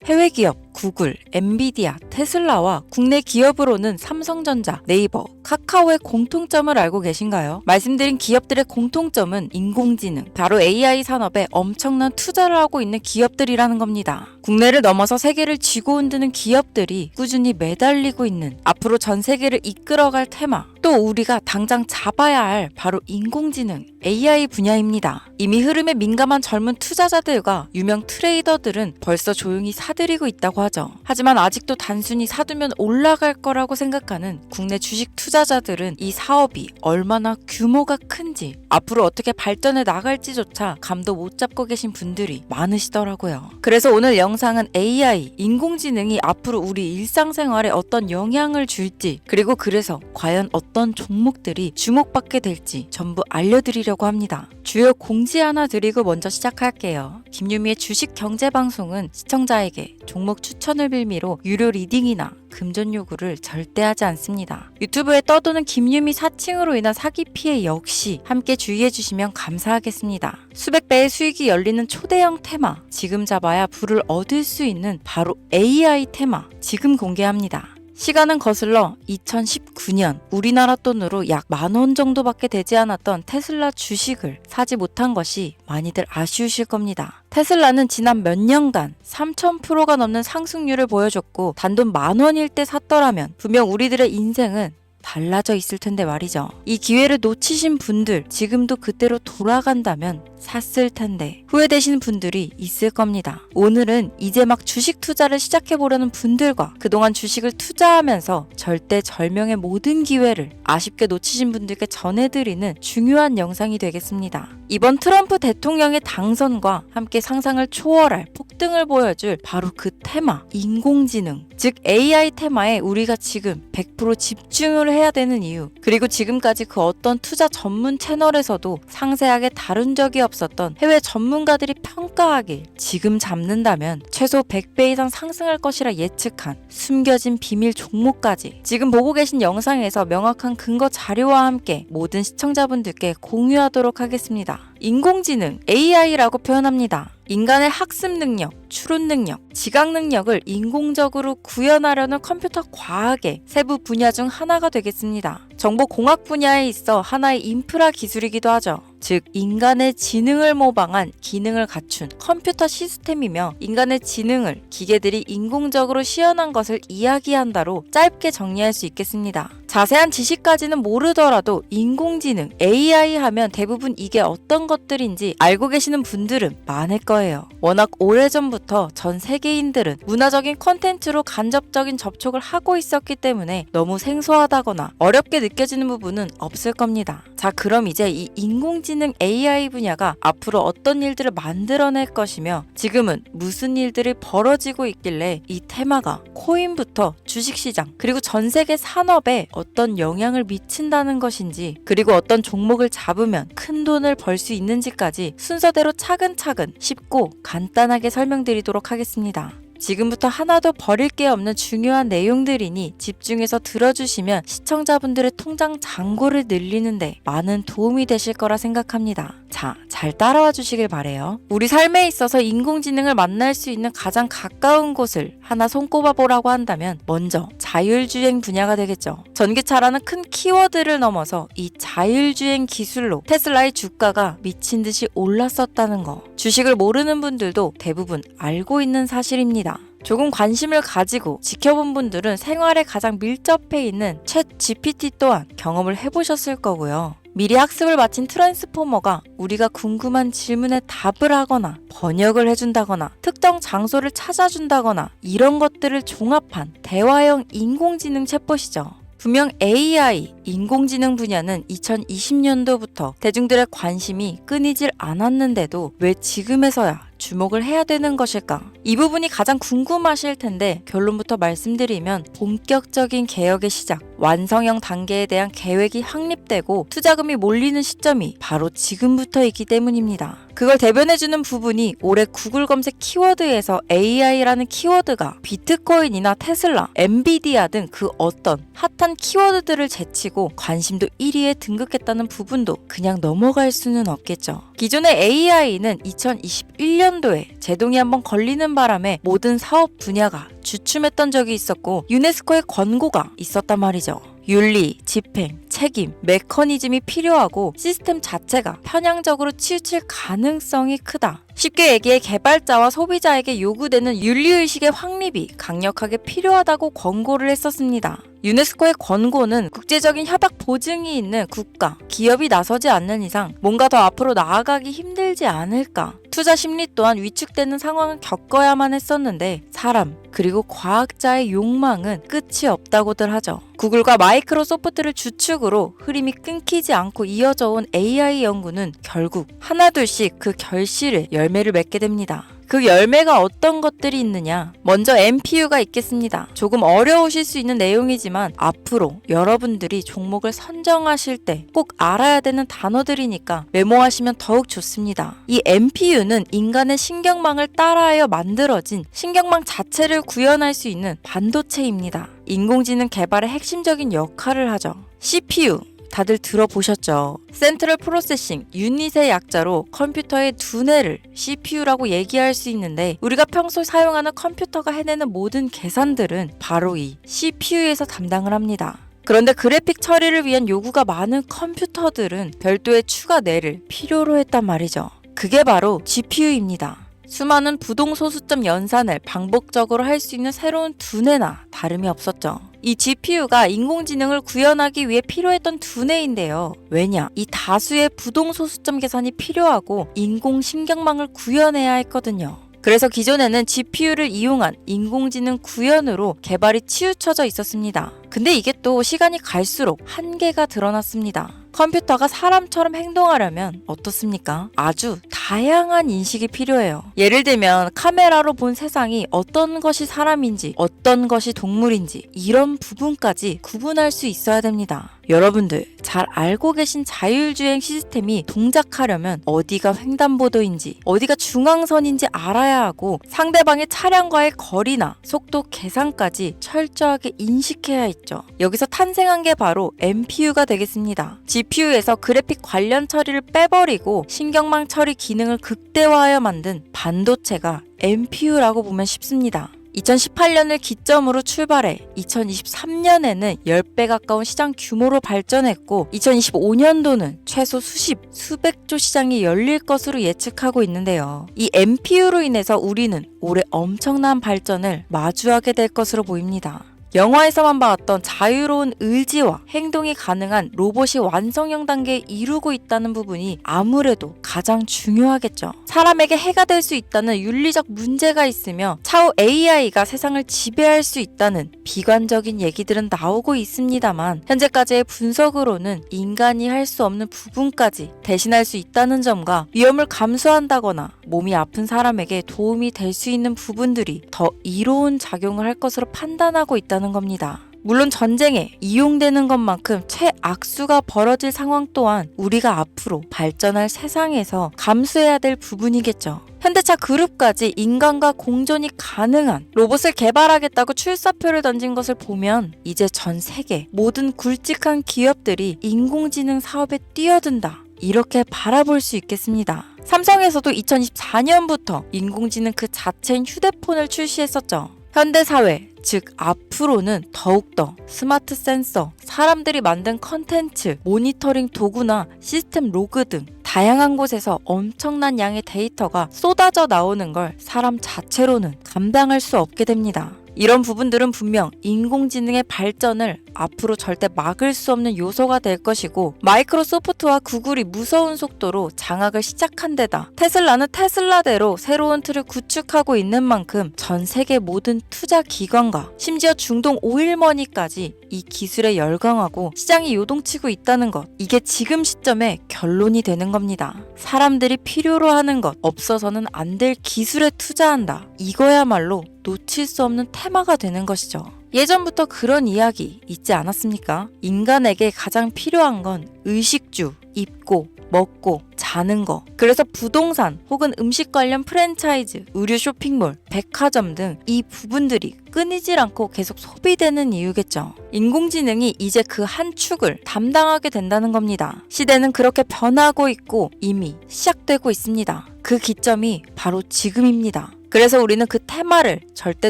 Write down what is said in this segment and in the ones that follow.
해외 기업 구글, 엔비디아, 테슬라와 국내 기업으로는 삼성전자, 네이버, 카카오의 공통점을 알고 계신가요? 말씀드린 기업들의 공통점은 인공지능, 바로 AI 산업에 엄청난 투자를 하고 있는 기업들이라는 겁니다. 국내를 넘어서 세계를 쥐고 흔드는 기업들이 꾸준히 매달리고 있는 앞으로 전 세계를 이끌어갈 테마, 또 우리가 당장 잡아야 할 바로 인공지능, AI 분야입니다. 이미 흐름에 민감한 젊은 투자자들과 유명 트레이더들은 벌써 조용히 사들이고 있다고 하죠. 하지만 아직도 단순히 사두면 올라갈 거라고 생각하는 국내 주식 투자자들은 이 사업이 얼마나 규모가 큰지, 앞으로 어떻게 발전해 나갈지조차 감도 못 잡고 계신 분들이 많으시더라고요. 그래서 오늘 영상은 AI, 인공지능이 앞으로 우리 일상생활에 어떤 영향을 줄지, 그리고 그래서 과연 어떤 종목들이 주목받게 될지 전부 알려드리려고 합니다. 주요 공지 하나 드리고 먼저 시작할게요. 김유미의 주식 경제 방송은 시청자에게 종목 추천을 빌미로 유료 리딩이나 금전 요구를 절대 하지 않습니다. 유튜브에 떠도는 김유미 사칭으로 인한 사기 피해 역시 함께 주의해 주시면 감사하겠습니다. 수백 배의 수익이 열리는 초대형 테마, 지금 잡아야 부를 얻을 수 있는 바로 AI 테마, 지금 공개합니다. 시간은 거슬러 2019년 우리나라 돈으로 약 10,000원 정도밖에 되지 않았던 테슬라 주식을 사지 못한 것이 많이들 아쉬우실 겁니다. 테슬라는 지난 몇 년간 3000%가 넘는 상승률을 보여줬고 단돈 10,000원일 때 샀더라면 분명 우리들의 인생은 달라져 있을 텐데 말이죠. 이 기회를 놓치신 분들, 지금도 그때로 돌아간다면 샀을 텐데 후회되시는 분들이 있을 겁니다. 오늘은 이제 막 주식 투자를 시작해보려는 분들과 그동안 주식을 투자하면서 절대절명의 모든 기회를 아쉽게 놓치신 분들께 전해드리는 중요한 영상이 되겠습니다. 이번 트럼프 대통령의 당선과 함께 상상을 초월할 폭등을 보여줄 바로 그 테마, 인공지능, 즉 AI 테마에 우리가 지금 100% 집중을 해야 되는 이유, 그리고 지금까지 그 어떤 투자 전문 채널에서도 상세하게 다룬 적이 없었던 해외 전문가들이 평가하길 지금 잡는다면 최소 100배 이상 상승할 것이라 예측한 숨겨진 비밀 종목까지 지금 보고 계신 영상에서 명확한 근거 자료와 함께 모든 시청자분들께 공유하도록 하겠습니다. 인공지능, AI라고 표현합니다. 인간의 학습 능력, 추론 능력, 지각 능력을 인공적으로 구현하려는 컴퓨터 과학의 세부 분야 중 하나가 되겠습니다. 정보공학 분야에 있어 하나의 인프라 기술이기도 하죠. 즉 인간의 지능을 모방한 기능을 갖춘 컴퓨터 시스템이며 인간의 지능을 기계들이 인공적으로 시연한 것을 이야기한다로 짧게 정리할 수 있겠습니다. 자세한 지식까지는 모르더라도 인공지능, AI 하면 대부분 이게 어떤 것들인지 알고 계시는 분들은 많을 거예요. 워낙 오래전부터 전 세계인들은 문화적인 콘텐츠로 간접적인 접촉을 하고 있었기 때문에 너무 생소하다거나 어렵게 느껴지는 부분은 없을 겁니다. 자, 그럼 이제 이 인공지능 AI 분야가 앞으로 어떤 일들을 만들어낼 것이며 지금은 무슨 일들이 벌어지고 있길래 이 테마가 코인부터 주식시장 그리고 전 세계 산업에 어떤 영향을 미친다는 것인지, 그리고 어떤 종목을 잡으면 큰 돈을 벌 수 있는지까지 순서대로 차근차근 쉽고 간단하게 설명드리도록 하겠습니다. 지금부터 하나도 버릴 게 없는 중요한 내용들이니 집중해서 들어주시면 시청자분들의 통장 잔고를 늘리는데 많은 도움이 되실 거라 생각합니다. 자, 잘 따라와 주시길 바래요. 우리 삶에 있어서 인공지능을 만날 수 있는 가장 가까운 곳을 하나 손꼽아 보라고 한다면 먼저 자율주행 분야가 되겠죠. 전기차라는 큰 키워드를 넘어서 이 자율주행 기술로 테슬라의 주가가 미친 듯이 올랐었다는 거, 주식을 모르는 분들도 대부분 알고 있는 사실입니다. 조금 관심을 가지고 지켜본 분들은 생활에 가장 밀접해 있는 챗 GPT 또한 경험을 해보셨을 거고요. 미리 학습을 마친 트랜스포머가 우리가 궁금한 질문에 답을 하거나 번역을 해준다거나 특정 장소를 찾아준다거나 이런 것들을 종합한 대화형 인공지능 챗봇이죠. 분명 AI, 인공지능 분야는 2020년도부터 대중들의 관심이 끊이질 않았는데도 왜 지금에서야 주목을 해야 되는 것일까? 이 부분이 가장 궁금하실 텐데 결론부터 말씀드리면 본격적인 개혁의 시작, 완성형 단계에 대한 계획이 확립되고 투자금이 몰리는 시점이 바로 지금부터이기 때문입니다. 그걸 대변해주는 부분이 올해 구글 검색 키워드에서 AI라는 키워드가 비트코인이나 테슬라, 엔비디아 등 그 어떤 핫한 키워드들을 제치고 관심도 1위에 등극했다는 부분도 그냥 넘어갈 수는 없겠죠. 기존의 AI는 2021년도에 제동이 한번 걸리는 커지는 바람에 모든 사업 분야가 주춤했던 적이 있었고 유네스코의 권고가 있었단 말이죠. 윤리, 집행, 책임, 메커니즘이 필요하고 시스템 자체가 편향적으로 치우칠 가능성이 크다. 쉽게 얘기해 개발자와 소비자에게 요구되는 윤리의식의 확립이 강력하게 필요하다고 권고를 했었습니다. 유네스코의 권고는 국제적인 협약 보증이 있는 국가, 기업이 나서지 않는 이상 뭔가 더 앞으로 나아가기 힘들지 않을까. 투자 심리 또한 위축되는 상황을 겪어야만 했었는데 사람 그리고 과학자의 욕망은 끝이 없다고들 하죠. 구글과 마이크로소프트를 주축으로 흐름이 끊기지 않고 이어져 온 AI 연구는 결국 하나둘씩 그 결실에 열매를 맺게 됩니다. 그 열매가 어떤 것들이 있느냐? 먼저 MPU가 있겠습니다. 조금 어려우실 수 있는 내용이지만 앞으로 여러분들이 종목을 선정하실 때 꼭 알아야 되는 단어들이니까 메모하시면 더욱 좋습니다. 이 MPU는 인간의 신경망을 따라하여 만들어진 신경망 자체를 구현할 수 있는 반도체입니다. 인공지능 개발의 핵심적인 역할을 하죠. CPU 다들 들어보셨죠? 센트럴 프로세싱 유닛의 약자로 컴퓨터의 두뇌를 CPU라고 얘기할 수 있는데 우리가 평소 사용하는 컴퓨터가 해내는 모든 계산들은 바로 이 CPU에서 담당을 합니다. 그런데 그래픽 처리를 위한 요구가 많은 컴퓨터들은 별도의 추가 뇌를 필요로 했단 말이죠. 그게 바로 GPU입니다. 수많은 부동 소수점 연산을 반복적으로 할 수 있는 새로운 두뇌나 다름이 없었죠. 이 GPU가 인공지능을 구현하기 위해 필요했던 두뇌인데요. 왜냐? 이 다수의 부동 소수점 계산이 필요하고 인공신경망을 구현해야 했거든요. 그래서 기존에는 GPU를 이용한 인공지능 구현으로 개발이 치우쳐져 있었습니다. 근데 이게 또 시간이 갈수록 한계가 드러났습니다. 컴퓨터가 사람처럼 행동하려면 어떻습니까? 아주 다양한 인식이 필요해요. 예를 들면 카메라로 본 세상이 어떤 것이 사람인지 어떤 것이 동물인지 이런 부분까지 구분할 수 있어야 됩니다. 여러분들 잘 알고 계신 자율주행 시스템이 동작하려면 어디가 횡단보도인지 어디가 중앙선인지 알아야 하고 상대방의 차량과의 거리나 속도 계산까지 철저하게 인식해야 있죠. 여기서 탄생한 게 바로 MPU가 되겠습니다. GPU에서 그래픽 관련 처리를 빼버리고 신경망 처리 기능을 극대화하여 만든 반도체가 MPU라고 보면 쉽습니다. 2018년을 기점으로 출발해 2023년에는 10배 가까운 시장 규모로 발전했고 2025년도는 최소 수백조 시장이 열릴 것으로 예측하고 있는데요. 이 MPU로 인해서 우리는 올해 엄청난 발전을 마주하게 될 것으로 보입니다. 영화에서만 봤던 자유로운 의지와 행동이 가능한 로봇이 완성형 단계에 이루고 있다는 부분이 아무래도 가장 중요하겠죠. 사람에게 해가 될 수 있다는 윤리적 문제가 있으며 차후 AI가 세상을 지배할 수 있다는 비관적인 얘기들은 나오고 있습니다만 현재까지의 분석으로는 인간이 할 수 없는 부분까지 대신할 수 있다는 점과 위험을 감수한다거나 몸이 아픈 사람에게 도움이 될 수 있는 부분들이 더 이로운 작용을 할 것으로 판단하고 있다는 겁니다. 물론 전쟁에 이용되는 것만큼 최악수가 벌어질 상황 또한 우리가 앞으로 발전할 세상에서 감수해야 될 부분이겠죠. 현대차 그룹까지 인간과 공존이 가능한 로봇을 개발하겠다고 출사표를 던진 것을 보면 이제 전 세계 모든 굵직한 기업들이 인공지능 사업에 뛰어든다. 이렇게 바라볼 수 있겠습니다. 삼성에서도 2024년부터 인공지능 그 자체인 휴대폰을 출시했었죠. 현대사회, 즉 앞으로는 더욱더 스마트 센서, 사람들이 만든 컨텐츠, 모니터링 도구나 시스템 로그 등 다양한 곳에서 엄청난 양의 데이터가 쏟아져 나오는 걸 사람 자체로는 감당할 수 없게 됩니다. 이런 부분들은 분명 인공지능의 발전을 앞으로 절대 막을 수 없는 요소가 될 것이고 마이크로소프트와 구글이 무서운 속도로 장악을 시작한 데다 테슬라는 테슬라대로 새로운 틀을 구축하고 있는 만큼 전 세계 모든 투자 기관과 심지어 중동 오일머니까지 이 기술에 열광하고 시장이 요동치고 있다는 것, 이게 지금 시점에 결론이 되는 겁니다. 사람들이 필요로 하는 것, 없어서는 안 될 기술에 투자한다. 이거야말로 놓칠 수 없는 테마가 되는 것이죠. 예전부터 그런 이야기 있지 않았습니까? 인간에게 가장 필요한 건 의식주, 입고, 먹고, 자는 거. 그래서 부동산 혹은 음식 관련 프랜차이즈, 의류 쇼핑몰, 백화점 등 이 부분들이 끊이질 않고 계속 소비되는 이유겠죠. 인공지능이 이제 그 한 축을 담당하게 된다는 겁니다. 시대는 그렇게 변하고 있고 이미 시작되고 있습니다. 그 기점이 바로 지금입니다. 그래서 우리는 그 테마를 절대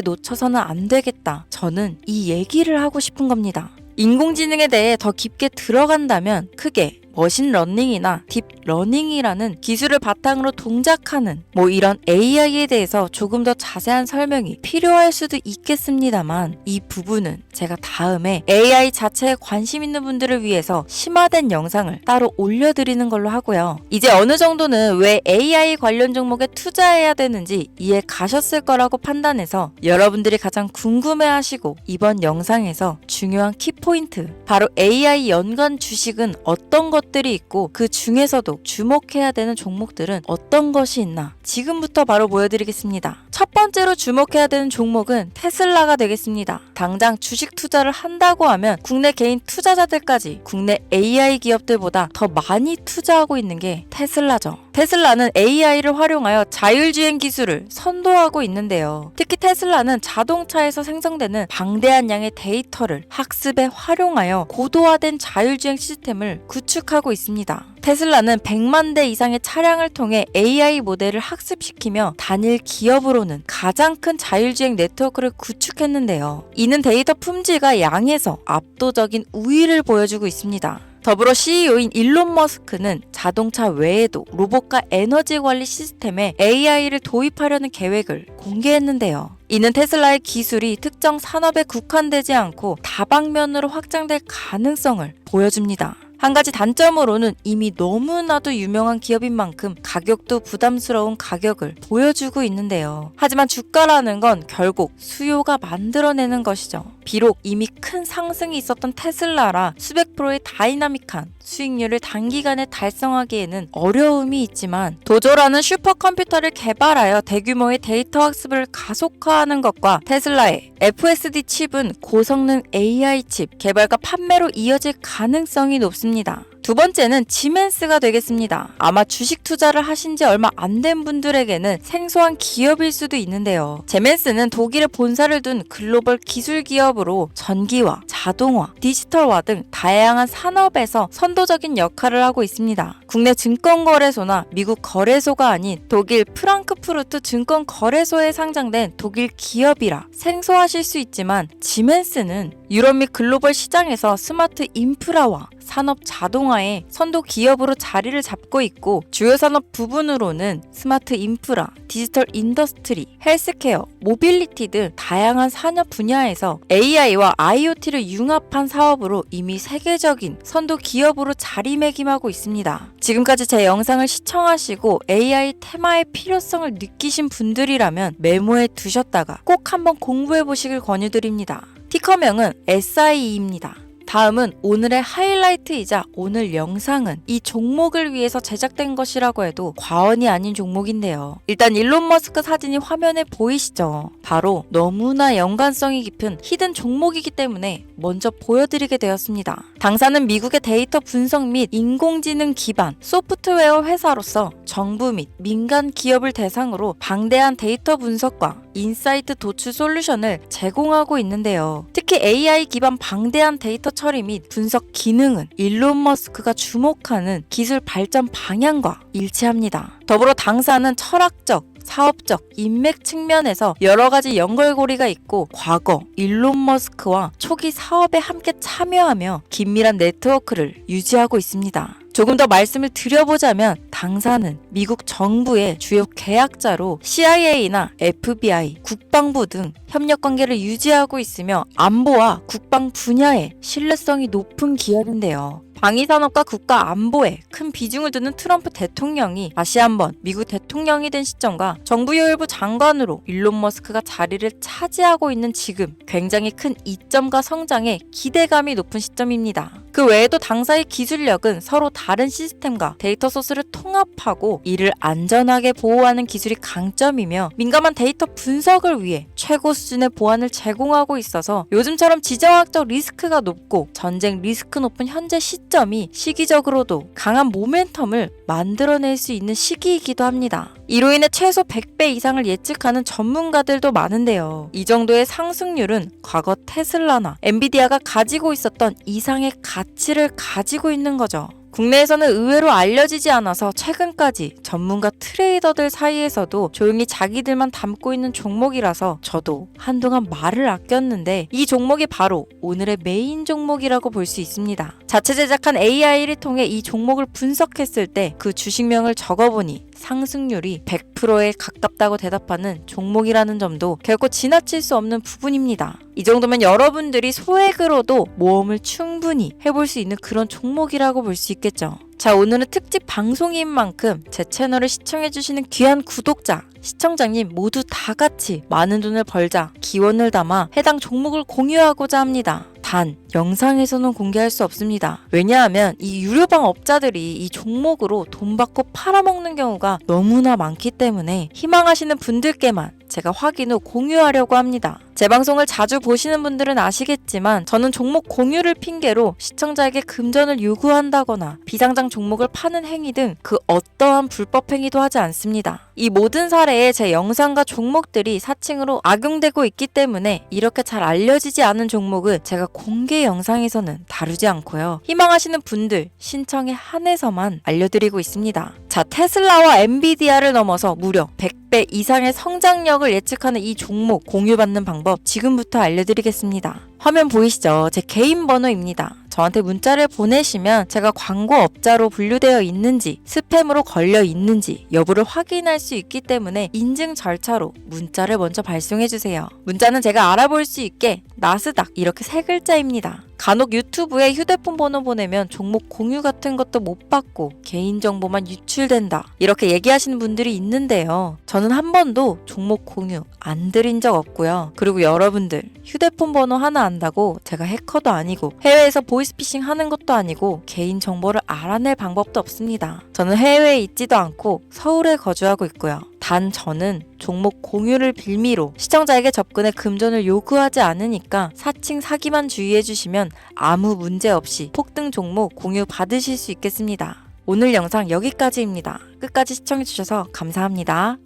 놓쳐서는 안 되겠다. 저는 이 얘기를 하고 싶은 겁니다. 인공지능에 대해 더 깊게 들어간다면 크게 머신러닝이나 딥러닝이라는 기술을 바탕으로 동작하는 이런 AI에 대해서 조금 더 자세한 설명이 필요할 수도 있겠습니다만 이 부분은 제가 다음에 AI 자체에 관심 있는 분들을 위해서 심화된 영상을 따로 올려드리는 걸로 하고요. 이제 어느 정도는 왜 AI 관련 종목에 투자해야 되는지 이해 가셨을 거라고 판단해서 여러분들이 가장 궁금해하시고 이번 영상에서 중요한 키포인트, 바로 AI 연관 주식은 어떤 것들이 있고 그 중에서도 주목해야 되는 종목들은 어떤 것이 있나 지금부터 바로 보여드리겠습니다. 첫 번째로 주목해야 되는 종목은 테슬라가 되겠습니다. 당장 주식 투자를 한다고 하면 국내 개인 투자자들까지 국내 AI 기업들보다 더 많이 투자하고 있는 게 테슬라죠. 테슬라는 AI를 활용하여 자율주행 기술을 선도하고 있는데요. 특히 테슬라는 자동차에서 생성되는 방대한 양의 데이터를 학습에 활용하여 고도화된 자율주행 시스템을 구축하고 있습니다. 테슬라는 100만 대 이상의 차량을 통해 AI 모델을 학습시키며 단일 기업으로는 가장 큰 자율주행 네트워크를 구축했는데요. 이는 데이터 품질과 양에서 압도적인 우위를 보여주고 있습니다. 더불어 CEO인 일론 머스크는 자동차 외에도 로봇과 에너지 관리 시스템에 AI를 도입하려는 계획을 공개했는데요. 이는 테슬라의 기술이 특정 산업에 국한되지 않고 다방면으로 확장될 가능성을 보여줍니다. 한 가지 단점으로는 이미 너무나도 유명한 기업인 만큼 가격도 부담스러운 가격을 보여주고 있는데요. 하지만 주가라는 건 결국 수요가 만들어내는 것이죠. 비록 이미 큰 상승이 있었던 테슬라라 수백 프로의 다이나믹한 수익률을 단기간에 달성하기에는 어려움이 있지만 도조라는 슈퍼컴퓨터를 개발하여 대규모의 데이터 학습을 가속화하는 것과 테슬라의 FSD 칩은 고성능 AI 칩 개발과 판매로 이어질 가능성이 높습니다. 두 번째는 지멘스가 되겠습니다. 아마 주식 투자를 하신 지 얼마 안 된 분들에게는 생소한 기업일 수도 있는데요. 지멘스는 독일에 본사를 둔 글로벌 기술 기업으로 전기화, 자동화, 디지털화 등 다양한 산업에서 선도적인 역할을 하고 있습니다. 국내 증권거래소나 미국 거래소가 아닌 독일 프랑크푸르트 증권거래소에 상장된 독일 기업이라 생소하실 수 있지만 지멘스는 유럽 및 글로벌 시장에서 스마트 인프라와 산업 자동화의 선도 기업으로 자리를 잡고 있고 주요 산업 부분으로는 스마트 인프라, 디지털 인더스트리, 헬스케어, 모빌리티 등 다양한 산업 분야에서 AI와 IoT를 융합한 사업으로 이미 세계적인 선도 기업으로 자리매김하고 있습니다. 지금까지 제 영상을 시청하시고 AI 테마의 필요성을 느끼신 분들이라면 메모해 두셨다가 꼭 한번 공부해 보시길 권유드립니다. 티커명은 SIE입니다. 다음은 오늘의 하이라이트이자 오늘 영상은 이 종목을 위해서 제작된 것이라고 해도 과언이 아닌 종목인데요. 일단 일론 머스크 사진이 화면에 보이시죠? 바로 너무나 연관성이 깊은 히든 종목이기 때문에 먼저 보여드리게 되었습니다. 당사는 미국의 데이터 분석 및 인공지능 기반 소프트웨어 회사로서 정부 및 민간 기업을 대상으로 방대한 데이터 분석과 인사이트 도출 솔루션을 제공하고 있는데요. 특히 AI 기반 방대한 데이터 처리 및 분석 기능은 일론 머스크가 주목하는 기술 발전 방향과 일치합니다. 더불어 당사는 철학적, 사업적, 인맥 측면에서 여러 가지 연결고리가 있고 과거 일론 머스크와 초기 사업에 함께 참여하며 긴밀한 네트워크를 유지하고 있습니다. 조금 더 말씀을 드려보자면 당사는 미국 정부의 주요 계약자로 CIA나 FBI, 국방부 등 협력 관계를 유지하고 있으며 안보와 국방 분야에 신뢰성이 높은 기업인데요. 방위산업과 국가 안보에 큰 비중을 두는 트럼프 대통령이 다시 한번 미국 대통령이 된 시점과 정부요일부 장관으로 일론 머스크가 자리를 차지하고 있는 지금 굉장히 큰 이점과 성장에 기대감이 높은 시점입니다. 그 외에도 당사의 기술력은 서로 다른 시스템과 데이터 소스를 통합하고 이를 안전하게 보호하는 기술이 강점이며 민감한 데이터 분석을 위해 최고 수준의 보안을 제공하고 있어서 요즘처럼 지정학적 리스크가 높고 전쟁 리스크 높은 현재 시점이 시기적으로도 강한 모멘텀을 만들어낼 수 있는 시기이기도 합니다. 이로 인해 최소 100배 이상을 예측하는 전문가들도 많은데요. 이 정도의 상승률은 과거 테슬라나 엔비디아가 가지고 있었던 이상의 가치를 가지고 있는 거죠. 국내에서는 의외로 알려지지 않아서 최근까지 전문가 트레이더들 사이에서도 조용히 자기들만 담고 있는 종목이라서 저도 한동안 말을 아꼈는데 이 종목이 바로 오늘의 메인 종목이라고 볼 수 있습니다. 자체 제작한 AI를 통해 이 종목을 분석했을 때 그 주식명을 적어보니 상승률이 100%에 가깝다고 대답하는 종목이라는 점도 결코 지나칠 수 없는 부분입니다. 이 정도면 여러분들이 소액으로도 모험을 충분히 해볼 수 있는 그런 종목이라고 볼 수 있겠죠. 자, 오늘은 특집 방송인 만큼 제 채널을 시청해주시는 귀한 구독자, 시청자님 모두 다 같이 많은 돈을 벌자 기원을 담아 해당 종목을 공유하고자 합니다. 단, 영상에서는 공개할 수 없습니다. 왜냐하면 이 유료방 업자들이 이 종목으로 돈 받고 팔아먹는 경우가 너무나 많기 때문에 희망하시는 분들께만 제가 확인 후 공유하려고 합니다. 제 방송을 자주 보시는 분들은 아시겠지만 저는 종목 공유를 핑계로 시청자에게 금전을 요구한다거나 비상장 종목을 파는 행위 등 그 어떠한 불법 행위도 하지 않습니다. 이 모든 사례에 제 영상과 종목들이 사칭으로 악용되고 있기 때문에 이렇게 잘 알려지지 않은 종목은 제가 공개 영상에서는 다루지 않고요. 희망하시는 분들 신청에 한해서만 알려드리고 있습니다. 자, 테슬라와 엔비디아를 넘어서 무려 100배 이상의 성장력을 예측하는 이 종목 공유받는 방법 지금부터 알려드리겠습니다. 화면 보이시죠? 제 개인 번호입니다. 저한테 문자를 보내시면 제가 광고업자로 분류되어 있는지 스팸으로 걸려 있는지 여부를 확인할 수 있기 때문에 인증 절차로 문자를 먼저 발송해주세요. 문자는 제가 알아볼 수 있게 나스닥 이렇게 세 글자입니다. 간혹 유튜브에 휴대폰 번호 보내면 종목 공유 같은 것도 못 받고 개인정보만 유출된다 이렇게 얘기하시는 분들이 있는데요. 저는 한 번도 종목 공유 안 드린 적 없고요. 그리고 여러분들 휴대폰 번호 하나 안다고 제가 해커도 아니고 해외에서 보이스피싱 하는 것도 아니고 개인정보를 알아낼 방법도 없습니다. 저는 해외에 있지도 않고 서울에 거주하고 있고요. 단 저는 종목 공유를 빌미로 시청자에게 접근해 금전을 요구하지 않으니까 사칭 사기만 주의해주시면 아무 문제 없이 폭등 종목 공유 받으실 수 있겠습니다. 오늘 영상 여기까지입니다. 끝까지 시청해주셔서 감사합니다.